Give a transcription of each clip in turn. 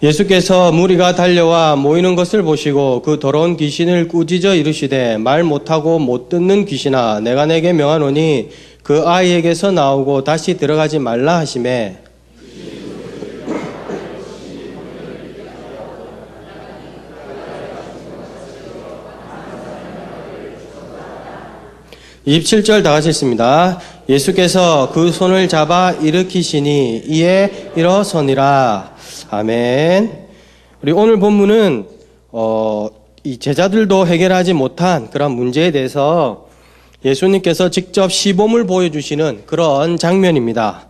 예수께서 무리가 달려와 모이는 것을 보시고 그 더러운 귀신을 꾸짖어 이르시되 말 못하고 못 듣는 귀신아 내가 내게 명하노니 그 아이에게서 나오고 다시 들어가지 말라 하시매 27절 다 같이 읽습니다. 예수께서 그 손을 잡아 일으키시니 이에 일어서니라. 아멘. 우리 오늘 본문은 이 제자들도 해결하지 못한 그런 문제에 대해서 예수님께서 직접 시범을 보여주시는 그런 장면입니다.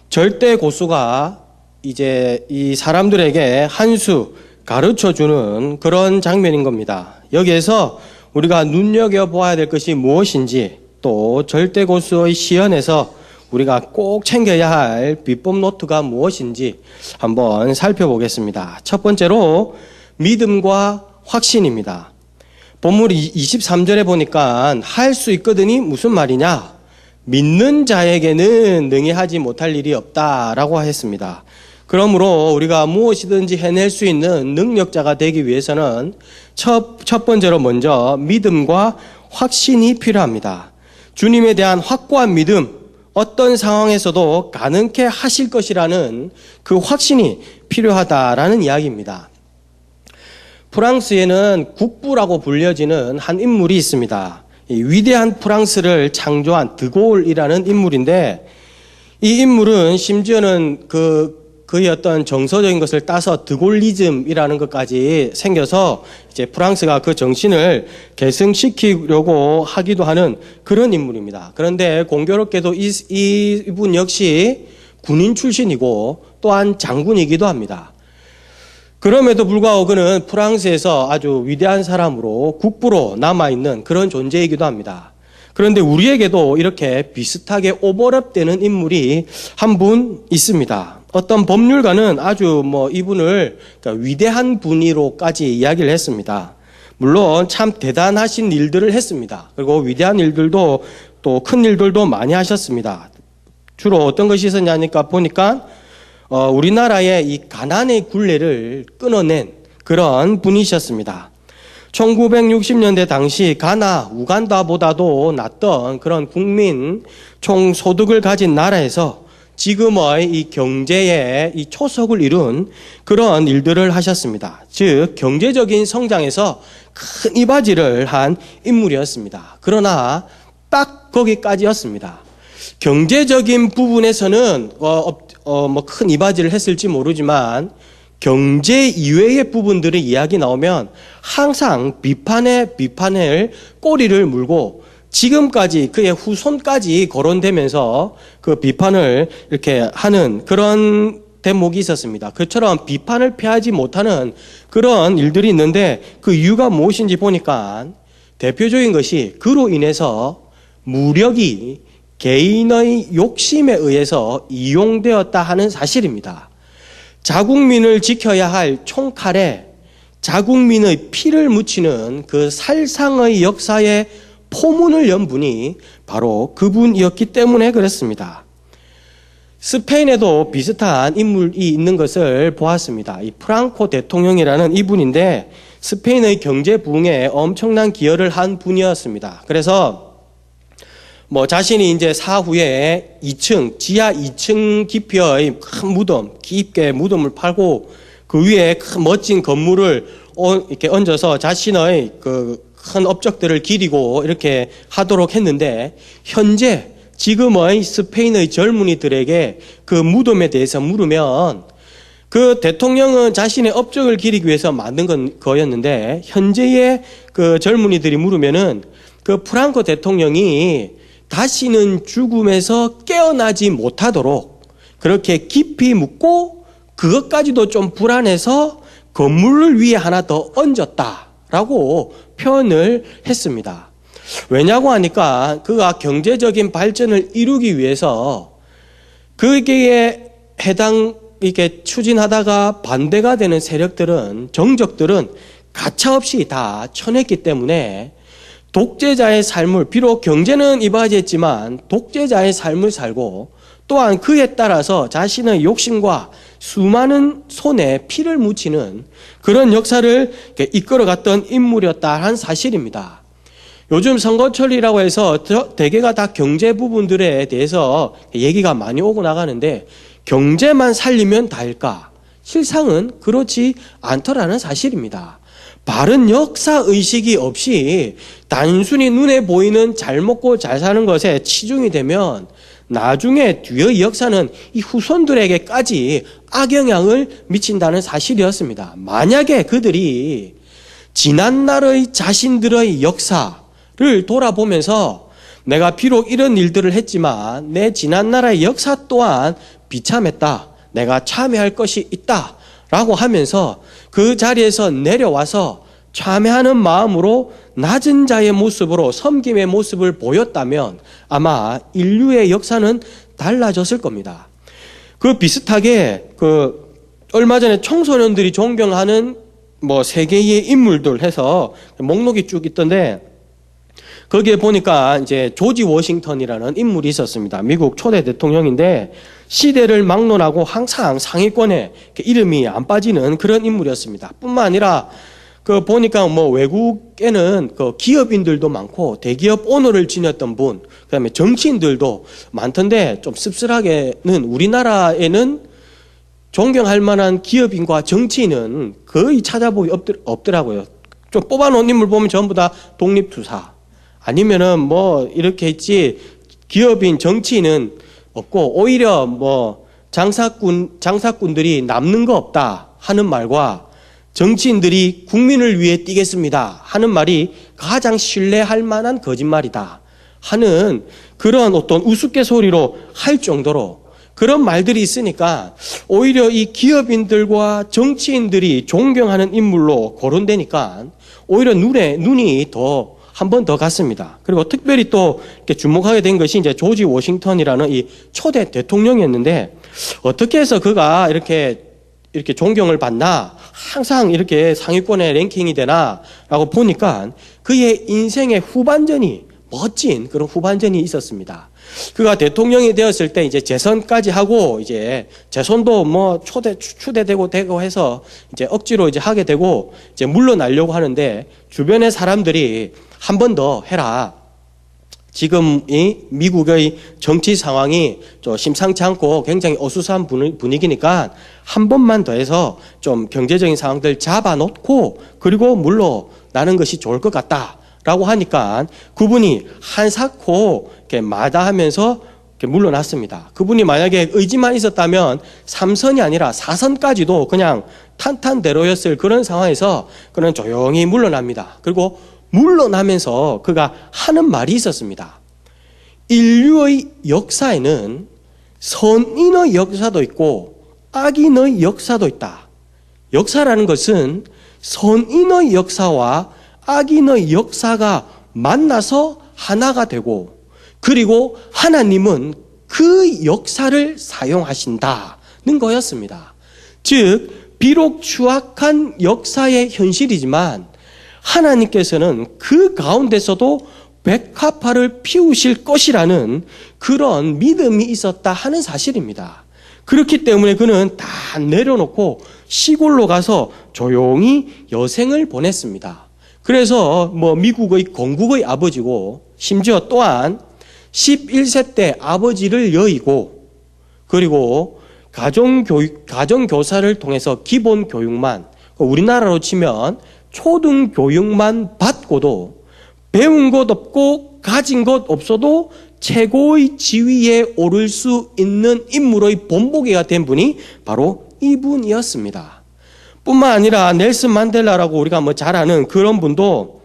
절대 고수가 이제 이 사람들에게 한 수 가르쳐주는 그런 장면인 겁니다. 여기에서 우리가 눈여겨보아야 될 것이 무엇인지, 또 절대 고수의 시연에서 우리가 꼭 챙겨야 할 비법 노트가 무엇인지 한번 살펴보겠습니다. 첫 번째로 믿음과 확신입니다. 본문 23절에 보니까 할 수 있거든이 무슨 말이냐? 믿는 자에게는 능히 하지 못할 일이 없다라고 했습니다. 그러므로 우리가 무엇이든지 해낼 수 있는 능력자가 되기 위해서는 첫 번째로 먼저 믿음과 확신이 필요합니다. 주님에 대한 확고한 믿음, 어떤 상황에서도 가능케 하실 것이라는 그 확신이 필요하다라는 이야기입니다. 프랑스에는 국부라고 불려지는 한 인물이 있습니다. 이 위대한 프랑스를 창조한 드골이라는 인물인데, 이 인물은 심지어는 그의 어떤 정서적인 것을 따서 드골리즘이라는 것까지 생겨서 이제 프랑스가 그 정신을 계승시키려고 하기도 하는 그런 인물입니다. 그런데 공교롭게도 이분 역시 군인 출신이고 또한 장군이기도 합니다. 그럼에도 불구하고 그는 프랑스에서 아주 위대한 사람으로 국부로 남아있는 그런 존재이기도 합니다. 그런데 우리에게도 이렇게 비슷하게 오버랩되는 인물이 한 분 있습니다. 어떤 법률가는 아주 이분을 그러니까 위대한 분이로까지 이야기를 했습니다. 물론 참 대단하신 일들을 했습니다. 그리고 위대한 일들도 또 큰 일들도 많이 하셨습니다. 주로 어떤 것이 있었냐니까 보니까 우리나라의 이 가난의 굴레를 끊어낸 그런 분이셨습니다. 1960년대 당시 가나, 우간다보다도 낮던 그런 국민 총소득을 가진 나라에서 지금의 이 경제의 이 초석을 이룬 그런 일들을 하셨습니다. 즉, 경제적인 성장에서 큰 이바지를 한 인물이었습니다. 그러나 딱 거기까지였습니다. 경제적인 부분에서는 큰 이바지를 했을지 모르지만 경제 이외의 부분들의 이야기 나오면 항상 비판을 꼬리를 물고 지금까지 그의 후손까지 거론되면서 그 비판을 이렇게 하는 그런 대목이 있었습니다. 그처럼 비판을 피하지 못하는 그런 일들이 있는데 그 이유가 무엇인지 보니까 대표적인 것이 그로 인해서 무력이 개인의 욕심에 의해서 이용되었다 하는 사실입니다. 자국민을 지켜야 할 총칼에 자국민의 피를 묻히는 그 살상의 역사에 포문을 연 분이 바로 그분이었기 때문에 그렇습니다. 스페인에도 비슷한 인물이 있는 것을 보았습니다. 이 프랑코 대통령이라는 이분인데 스페인의 경제 부흥에 엄청난 기여를 한 분이었습니다. 그래서 자신이 이제 사후에 지하 2층 깊이의 큰 무덤, 깊게 무덤을 파고 그 위에 큰 멋진 건물을 이렇게 얹어서 자신의 그 큰 업적들을 기리고 이렇게 하도록 했는데, 현재 지금의 스페인의 젊은이들에게 그 무덤에 대해서 물으면 그 대통령은 자신의 업적을 기리기 위해서 만든 거였는데, 현재의 그 젊은이들이 물으면은 그 프랑코 대통령이 다시는 죽음에서 깨어나지 못하도록 그렇게 깊이 묻고 그것까지도 좀 불안해서 건물을 위에 하나 더 얹었다라고 표현을 했습니다. 왜냐고 하니까 그가 경제적인 발전을 이루기 위해서 거기에 이렇게 추진하다가 반대가 되는 세력들은, 정적들은 가차없이 다 쳐냈기 때문에 독재자의 삶을, 비록 경제는 이바지했지만 독재자의 삶을 살고 또한 그에 따라서 자신의 욕심과 수많은 손에 피를 묻히는 그런 역사를 이끌어갔던 인물이었다 하는 사실입니다. 요즘 선거철이라고 해서 대개가 다 경제 부분들에 대해서 얘기가 많이 오고 나가는데 경제만 살리면 다일까? 실상은 그렇지 않더라는 사실입니다. 바른 역사의식이 없이 단순히 눈에 보이는 잘 먹고 잘 사는 것에 치중이 되면 나중에 뒤의 역사는 이 후손들에게까지 악영향을 미친다는 사실이었습니다. 만약에 그들이 지난날의 자신들의 역사를 돌아보면서 내가 비록 이런 일들을 했지만 내 지난날의 역사 또한 비참했다. 내가 참회할 것이 있다. 라고 하면서 그 자리에서 내려와서 참회하는 마음으로 낮은 자의 모습으로 섬김의 모습을 보였다면 아마 인류의 역사는 달라졌을 겁니다. 그 비슷하게 얼마 전에 청소년들이 존경하는 세계의 인물들 해서 목록이 쭉 있던데 거기에 보니까 이제 조지 워싱턴이라는 인물이 있었습니다. 미국 초대 대통령인데 시대를 막론하고 항상 상위권에 이름이 안 빠지는 그런 인물이었습니다. 뿐만 아니라 보니까 외국에는 기업인들도 많고 대기업 오너를 지녔던 분, 그다음에 정치인들도 많던데 좀 씁쓸하게는 우리나라에는 존경할 만한 기업인과 정치인은 거의 찾아보기 없더라고요. 좀 뽑아놓은 인물 보면 전부 다 독립투사 아니면은 이렇게 있지 기업인 정치인은 없고 오히려 장사꾼들이 남는 거 없다 하는 말과 정치인들이 국민을 위해 뛰겠습니다 하는 말이 가장 신뢰할 만한 거짓말이다 하는 그런 어떤 우스갯소리로 할 정도로 그런 말들이 있으니까 오히려 이 기업인들과 정치인들이 존경하는 인물로 거론되니까 오히려 눈이 더 한 번 더 갔습니다. 그리고 특별히 또 이렇게 주목하게 된 것이 이제 조지 워싱턴이라는 이 초대 대통령이었는데 어떻게 해서 그가 이렇게 존경을 받나 항상 이렇게 상위권에 랭킹이 되나라고 보니까 그의 인생의 후반전이 멋진 그런 후반전이 있었습니다. 그가 대통령이 되었을 때 이제 재선까지 하고 이제 재선도 추대되고 해서 이제 억지로 이제 하게 되고 이제 물러나려고 하는데 주변의 사람들이 한 번 더 해라. 지금 이 미국의 정치 상황이 좀 심상치 않고 굉장히 어수선한 분위기니까 한 번만 더 해서 좀 경제적인 상황들 잡아놓고 그리고 물러나는 것이 좋을 것 같다라고 하니까 그분이 한사코 이렇게 마다하면서 이렇게 물러났습니다. 그분이 만약에 의지만 있었다면 3선이 아니라 4선까지도 그냥 탄탄대로였을 그런 상황에서 그는 조용히 물러납니다. 그리고 물러나면서 그가 하는 말이 있었습니다. 인류의 역사에는 선인의 역사도 있고 악인의 역사도 있다. 역사라는 것은 선인의 역사와 악인의 역사가 만나서 하나가 되고 그리고 하나님은 그 역사를 사용하신다는 거였습니다. 즉 비록 추악한 역사의 현실이지만 하나님께서는 그 가운데서도 백합화를 피우실 것이라는 그런 믿음이 있었다 하는 사실입니다. 그렇기 때문에 그는 다 내려놓고 시골로 가서 조용히 여생을 보냈습니다. 그래서 미국의 건국의 아버지고 심지어 또한 11세 때 아버지를 여의고 그리고 가정교사를 통해서 기본 교육만 우리나라로 치면 초등교육만 받고도 배운 것 없고 가진 것 없어도 최고의 지위에 오를 수 있는 인물의 본보기가 된 분이 바로 이분이었습니다. 뿐만 아니라 넬슨 만델라라고 우리가 잘 아는 그런 분도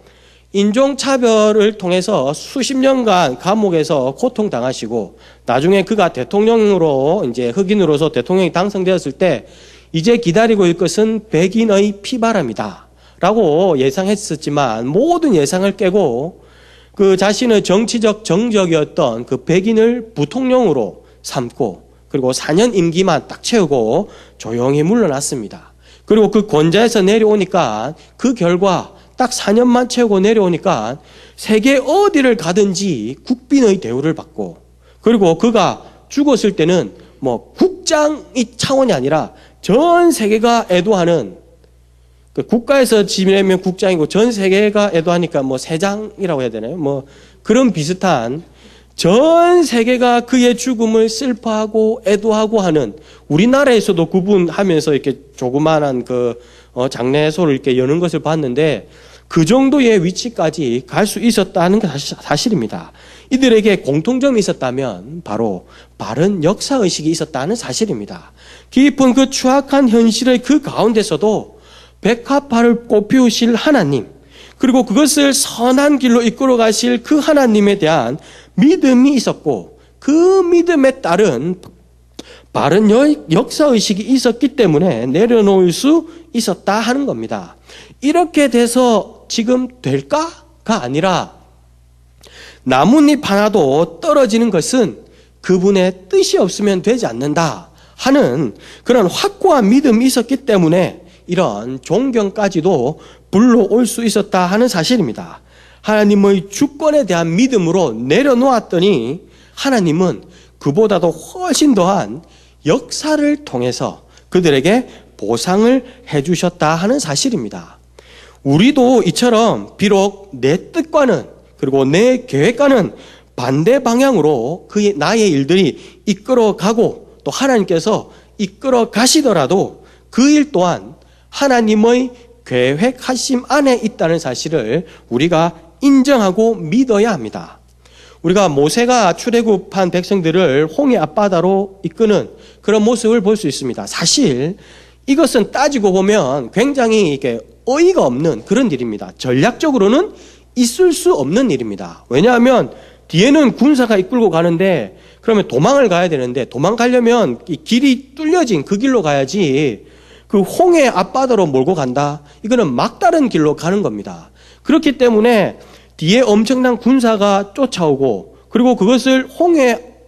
인종차별을 통해서 수십 년간 감옥에서 고통당하시고 나중에 그가 대통령으로 이제 흑인으로서 대통령이 당선되었을 때 이제 기다리고 있을 것은 백인의 피바람이다 라고 예상했었지만 모든 예상을 깨고 그 자신의 정치적 정적이었던 그 백인을 부통령으로 삼고 그리고 4년 임기만 딱 채우고 조용히 물러났습니다. 그리고 그 권좌에서 내려오니까 그 결과 딱 4년만 채우고 내려오니까 세계 어디를 가든지 국빈의 대우를 받고 그리고 그가 죽었을 때는 뭐 국장이 차원이 아니라 전 세계가 애도하는, 그 국가에서 지내면 국장이고 전 세계가 애도하니까 뭐 세장이라고 해야 되나요? 뭐 그런 비슷한, 전 세계가 그의 죽음을 슬퍼하고 애도하고 하는, 우리나라에서도 구분하면서 이렇게 조그마한 장례소를 이렇게 여는 것을 봤는데 그 정도의 위치까지 갈 수 있었다는 게 사실입니다. 이들에게 공통점이 있었다면 바로 바른 역사의식이 있었다는 사실입니다. 깊은 그 추악한 현실의 그 가운데서도 백합화를 꽃피우실 하나님, 그리고 그것을 선한 길로 이끌어 가실 그 하나님에 대한 믿음이 있었고, 그 믿음에 따른 바른 역사의식이 있었기 때문에 내려놓을 수 있었다 하는 겁니다. 이렇게 돼서 지금 될까가 아니라 나뭇잎 하나도 떨어지는 것은 그분의 뜻이 없으면 되지 않는다 하는 그런 확고한 믿음이 있었기 때문에 이런 존경까지도 불러올 수 있었다 하는 사실입니다. 하나님의 주권에 대한 믿음으로 내려놓았더니 하나님은 그보다도 훨씬 더한 역사를 통해서 그들에게 보상을 해주셨다 하는 사실입니다. 우리도 이처럼 비록 내 뜻과는, 그리고 내 계획과는 반대 방향으로 나의 일들이 이끌어가고 또 하나님께서 이끌어 가시더라도 그 일 또한 하나님의 계획하심 안에 있다는 사실을 우리가 인정하고 믿어야 합니다. 우리가 모세가 출애굽한 백성들을 홍해 앞바다로 이끄는 그런 모습을 볼 수 있습니다. 사실 이것은 따지고 보면 굉장히 이게 어이가 없는 그런 일입니다. 전략적으로는 있을 수 없는 일입니다. 왜냐하면 뒤에는 군사가 이끌고 가는데 그러면 도망을 가야 되는데, 도망가려면 이 길이 뚫려진 그 길로 가야지 그 홍해 앞바다로 몰고 간다? 이거는 막다른 길로 가는 겁니다. 그렇기 때문에 뒤에 엄청난 군사가 쫓아오고, 그리고 그것을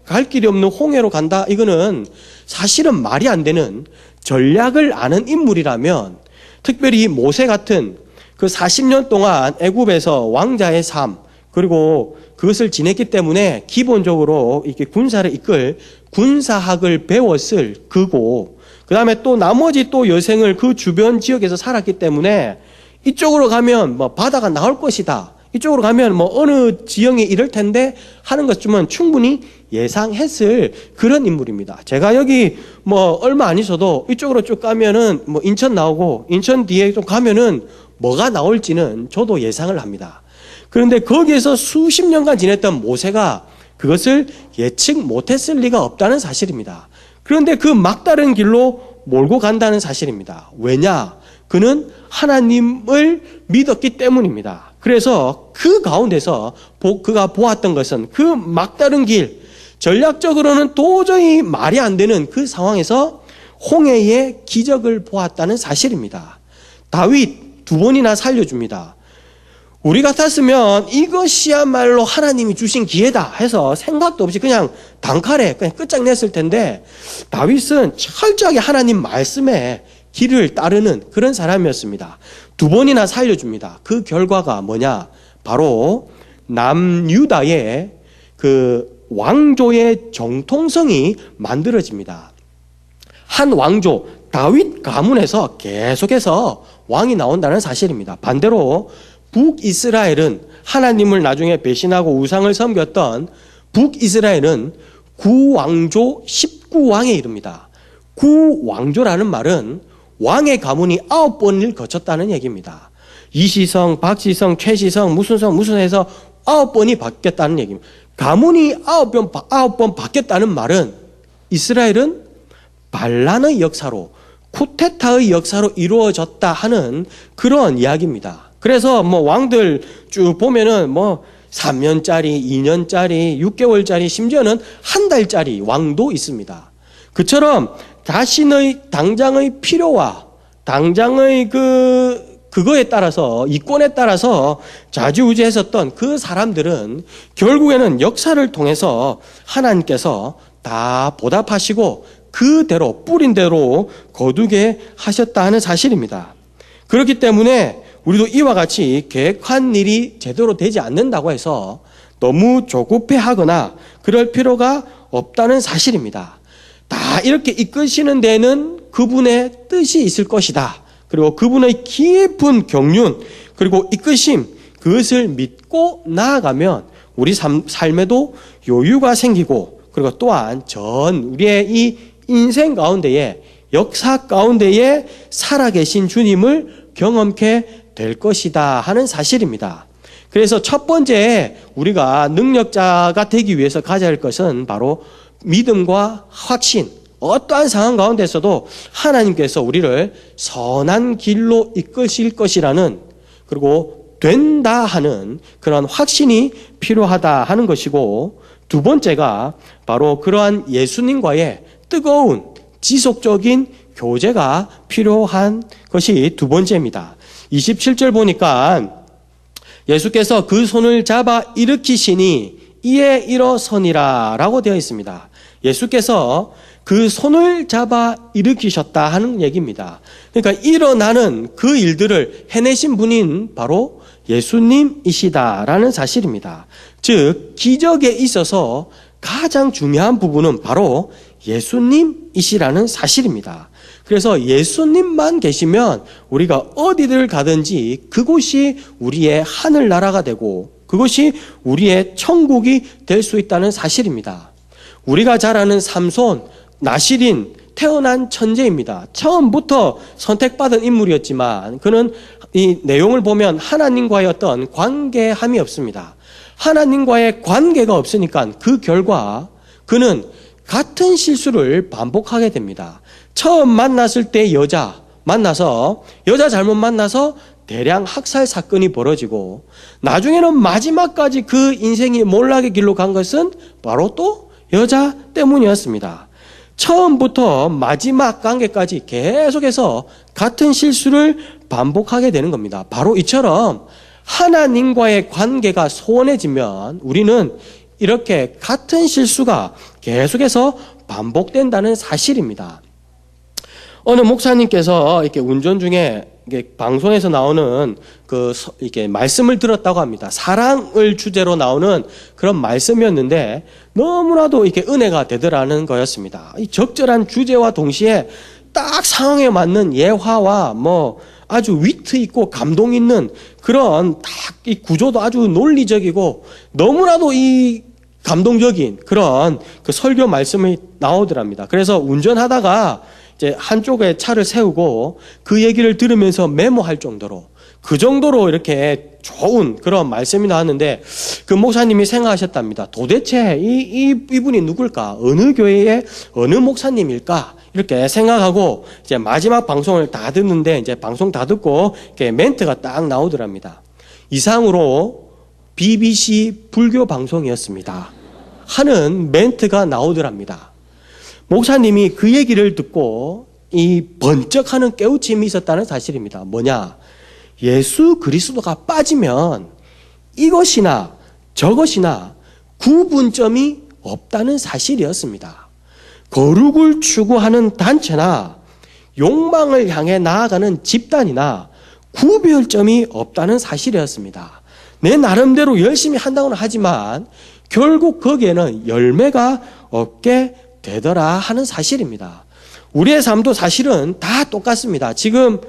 갈 길이 없는 홍해로 간다? 이거는 사실은 말이 안 되는, 전략을 아는 인물이라면, 특별히 모세 같은 그 40년 동안 애굽에서 왕자의 삶, 그리고 그것을 지냈기 때문에 기본적으로 이렇게 군사를 이끌 군사학을 배웠을 그고, 그 다음에 또 나머지 또 여생을 그 주변 지역에서 살았기 때문에 이쪽으로 가면 뭐 바다가 나올 것이다, 이쪽으로 가면 뭐 어느 지형이 이럴 텐데 하는 것쯤은 충분히 예상했을 그런 인물입니다. 제가 여기 뭐 얼마 안 있어도 이쪽으로 쭉 가면은 뭐 인천 나오고, 인천 뒤에 좀 가면은 뭐가 나올지는 저도 예상을 합니다. 그런데 거기에서 수십 년간 지냈던 모세가 그것을 예측 못했을 리가 없다는 사실입니다. 그런데 그 막다른 길로 몰고 간다는 사실입니다. 왜냐? 그는 하나님을 믿었기 때문입니다. 그래서 그 가운데서 그가 보았던 것은 그 막다른 길, 전략적으로는 도저히 말이 안 되는 그 상황에서 홍해의 기적을 보았다는 사실입니다. 다윗 2번이나 살려줍니다. 우리 같았으면 이것이야말로 하나님이 주신 기회다 해서 생각도 없이 그냥 단칼에 그냥 끝장냈을 텐데, 다윗은 철저하게 하나님 말씀에 길을 따르는 그런 사람이었습니다. 2번이나 살려줍니다. 그 결과가 뭐냐? 바로 남유다의 그 왕조의 정통성이 만들어집니다. 한 왕조, 다윗 가문에서 계속해서 왕이 나온다는 사실입니다. 반대로 북이스라엘은, 하나님을 나중에 배신하고 우상을 섬겼던 북이스라엘은 구왕조 19왕에 이릅니다. 구왕조라는 말은 왕의 가문이 9번을 거쳤다는 얘기입니다. 이시성, 박시성, 최시성, 무슨 성, 무슨 해서 9번이 바뀌었다는 얘기입니다. 가문이 9번 바뀌었다는 말은 이스라엘은 반란의 역사로, 쿠데타의 역사로 이루어졌다 하는 그런 이야기입니다. 그래서 뭐 왕들 쭉 보면은 뭐 3년짜리, 2년짜리, 6개월짜리, 심지어는 한 달짜리 왕도 있습니다. 그처럼 자신의 당장의 필요와 당장의 그거에 따라서, 이권에 따라서 좌지우지했었던 그 사람들은 결국에는 역사를 통해서 하나님께서 다 보답하시고 그대로 뿌린 대로 거두게 하셨다 하는 사실입니다. 그렇기 때문에 우리도 이와 같이 계획한 일이 제대로 되지 않는다고 해서 너무 조급해하거나 그럴 필요가 없다는 사실입니다. 다 이렇게 이끄시는 데는 그분의 뜻이 있을 것이다. 그리고 그분의 깊은 경륜, 그리고 이끄심, 그것을 믿고 나아가면 우리 삶에도 여유가 생기고, 그리고 또한 우리의 이 인생 가운데에, 역사 가운데에 살아계신 주님을 경험케 될 것이다 하는 사실입니다. 그래서 첫 번째 우리가 능력자가 되기 위해서 가져야 할 것은 바로 믿음과 확신. 어떠한 상황 가운데서도 하나님께서 우리를 선한 길로 이끄실 것이라는, 그리고 된다 하는 그런 확신이 필요하다 하는 것이고, 두 번째가 바로 그러한 예수님과의 뜨거운 지속적인 교제가 필요한 것이 두 번째입니다. 27절 보니까 예수께서 그 손을 잡아 일으키시니 이에 일어서니라 라고 되어 있습니다. 예수께서 그 손을 잡아 일으키셨다 하는 얘기입니다. 그러니까 일어나는 그 일들을 해내신 분인 바로 예수님이시다라는 사실입니다. 즉 기적에 있어서 가장 중요한 부분은 바로 예수님이시라는 사실입니다. 그래서 예수님만 계시면 우리가 어디를 가든지 그곳이 우리의 하늘나라가 되고 그것이 우리의 천국이 될 수 있다는 사실입니다. 우리가 잘 아는 삼손, 나실인, 태어난 천재입니다. 처음부터 선택받은 인물이었지만 그는 이 내용을 보면 하나님과의 어떤 관계함이 없습니다. 하나님과의 관계가 없으니까 그 결과 그는 같은 실수를 반복하게 됩니다. 처음 만났을 때 여자 잘못 만나서 대량 학살 사건이 벌어지고, 나중에는 마지막까지 그 인생이 몰락의 길로 간 것은 바로 또 여자 때문이었습니다. 처음부터 마지막 관계까지 계속해서 같은 실수를 반복하게 되는 겁니다. 바로 이처럼 하나님과의 관계가 소원해지면 우리는 이렇게 같은 실수가 계속해서 반복된다는 사실입니다. 어느 목사님께서 이렇게 운전 중에 방송에서 나오는 이렇게 말씀을 들었다고 합니다. 사랑을 주제로 나오는 그런 말씀이었는데 너무나도 이렇게 은혜가 되더라는 거였습니다. 이 적절한 주제와 동시에 딱 상황에 맞는 예화와 아주 위트 있고 감동 있는 그런 딱 이 구조도 아주 논리적이고 너무나도 이 감동적인 그런 그 설교 말씀이 나오더랍니다. 그래서 운전하다가 이제 한쪽에 차를 세우고 그 얘기를 들으면서 메모할 정도로, 그 정도로 이렇게 좋은 그런 말씀이 나왔는데 그 목사님이 생각하셨답니다. 도대체 이분이 누굴까? 어느 교회의 어느 목사님일까? 이렇게 생각하고 이제 마지막 방송을 다 듣는데 이제 방송 다 듣고 이렇게 멘트가 딱 나오더랍니다. 이상으로 BBC 불교 방송이었습니다 하는 멘트가 나오더랍니다. 목사님이 그 얘기를 듣고 이 번쩍하는 깨우침이 있었다는 사실입니다. 뭐냐? 예수 그리스도가 빠지면 이것이나 저것이나 구분점이 없다는 사실이었습니다. 거룩을 추구하는 단체나 욕망을 향해 나아가는 집단이나 구별점이 없다는 사실이었습니다. 내 나름대로 열심히 한다고는 하지만 결국 거기에는 열매가 없게 되더라 하는 사실입니다. 우리의 삶도 사실은 다 똑같습니다. 지금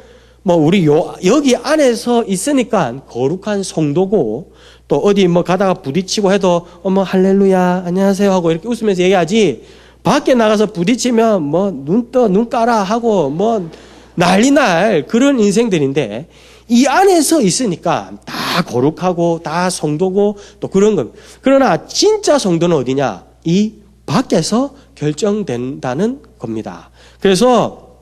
우리 여기 안에서 있으니까 거룩한 성도고, 또 어디 가다가 부딪히고 해도 할렐루야 안녕하세요 하고 이렇게 웃으면서 얘기하지, 밖에 나가서 부딪히면 눈 떠 눈 까라 하고 난리 날 그런 인생들인데, 이 안에서 있으니까 다 거룩하고 다 성도고 또 그런 겁니다. 그러나 진짜 성도는 어디냐? 이 밖에서 결정된다는 겁니다. 그래서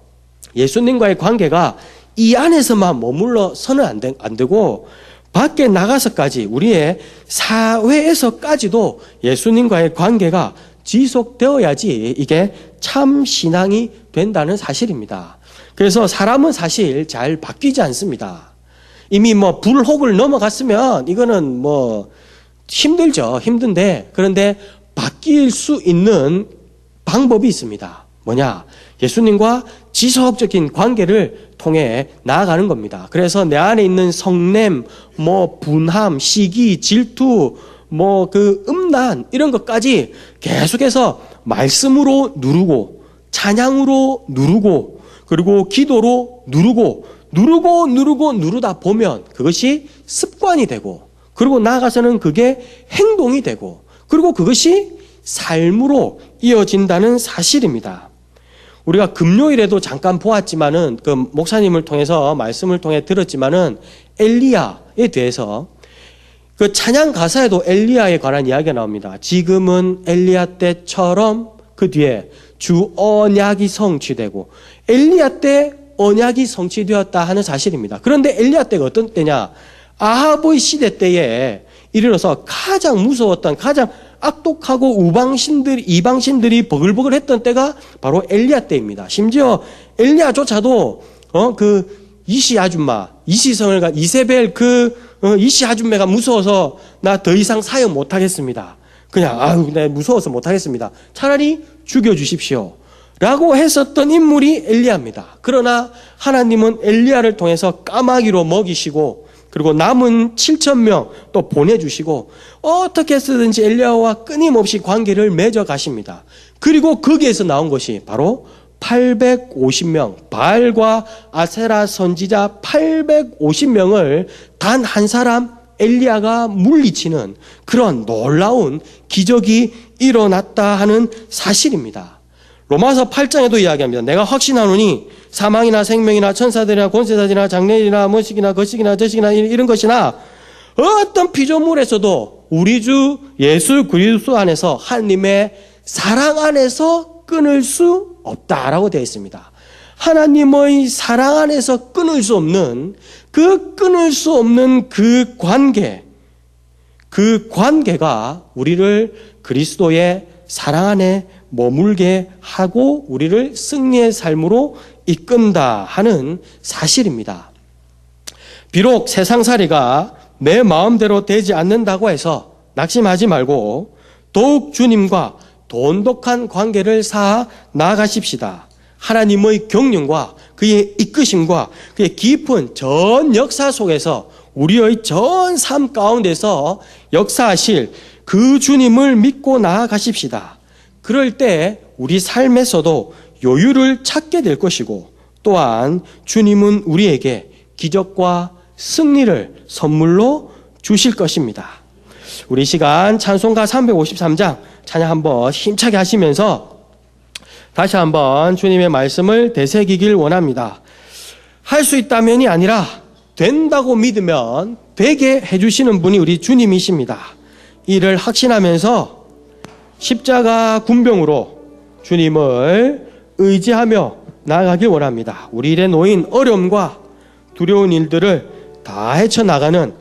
예수님과의 관계가 이 안에서만 머물러서는 안 되고 밖에 나가서까지 우리의 사회에서까지도 예수님과의 관계가 지속되어야지 이게 참 신앙이 된다는 사실입니다. 그래서 사람은 사실 잘 바뀌지 않습니다. 이미 불혹을 넘어갔으면 이거는 힘들죠. 힘든데, 그런데 바뀔 수 있는 방법이 있습니다. 뭐냐? 예수님과 지속적인 관계를 통해 나아가는 겁니다. 그래서 내 안에 있는 성냄, 분함, 시기, 질투, 그 음란 이런 것까지 계속해서 말씀으로 누르고 찬양으로 누르고 그리고 기도로 누르다 보면 그것이 습관이 되고 그리고 나아가서는 그게 행동이 되고 그리고 그것이 삶으로 이어진다는 사실입니다. 우리가 금요일에도 잠깐 보았지만은 그 목사님을 통해서 말씀을 통해 들었지만은 엘리야에 대해서 그 찬양 가사에도 엘리야에 관한 이야기가 나옵니다. 지금은 엘리야 때처럼 그 뒤에 주 언약이 성취되고 엘리야 때 언약이 성취되었다 하는 사실입니다. 그런데 엘리야 때가 어떤 때냐? 아합의 시대 때에 이르러서 가장 무서웠던 가장 악독하고 이방신들이 버글버글 했던 때가 바로 엘리야 때입니다. 심지어 엘리야조차도 그 이시 아줌마, 이시성을 이세벨 이시 아줌매가 무서워서 나 더 이상 사역 못 하겠습니다. 그냥 내 무서워서 못 하겠습니다. 차라리 죽여 주십시오. 라고 했었던 인물이 엘리야입니다. 그러나 하나님은 엘리야를 통해서 까마귀로 먹이시고 그리고 남은 7,000명 또 보내주시고 어떻게 쓰든지 엘리야와 끊임없이 관계를 맺어 가십니다. 그리고 거기에서 나온 것이 바로 850명, 바알과 아세라 선지자 850명을 단 한 사람 엘리야가 물리치는 그런 놀라운 기적이 일어났다 하는 사실입니다. 로마서 8장에도 이야기합니다. 내가 확신하노니 사망이나 생명이나 천사들이나 권세자들이나 장래일이나 뭐식이나 거식이나 저식이나 이런 것이나 어떤 피조물에서도 우리 주 예수 그리스도 안에서 하나님의 사랑 안에서 끊을 수 없다라고 되어 있습니다. 하나님의 사랑 안에서 끊을 수 없는 그 관계가 우리를 그리스도의 사랑 안에 머물게 하고 우리를 승리의 삶으로 이끈다 하는 사실입니다. 비록 세상살이가 내 마음대로 되지 않는다고 해서 낙심하지 말고 더욱 주님과 돈독한 관계를 쌓아 나아가십시다. 하나님의 경륜과 그의 이끄심과 그의 깊은 전 역사 속에서 우리의 전 삶 가운데서 역사하실 그 주님을 믿고 나아가십시다. 그럴 때 우리 삶에서도 여유를 찾게 될 것이고 또한 주님은 우리에게 기적과 승리를 선물로 주실 것입니다. 우리 시간 찬송가 353장 찬양 한번 힘차게 하시면서 다시 한번 주님의 말씀을 되새기길 원합니다. 할 수 있다면이 아니라 된다고 믿으면 되게 해주시는 분이 우리 주님이십니다. 이를 확신하면서 십자가 군병으로 주님을 의지하며 나아가길 원합니다. 우리 일에 놓인 어려움과 두려운 일들을 다 헤쳐나가는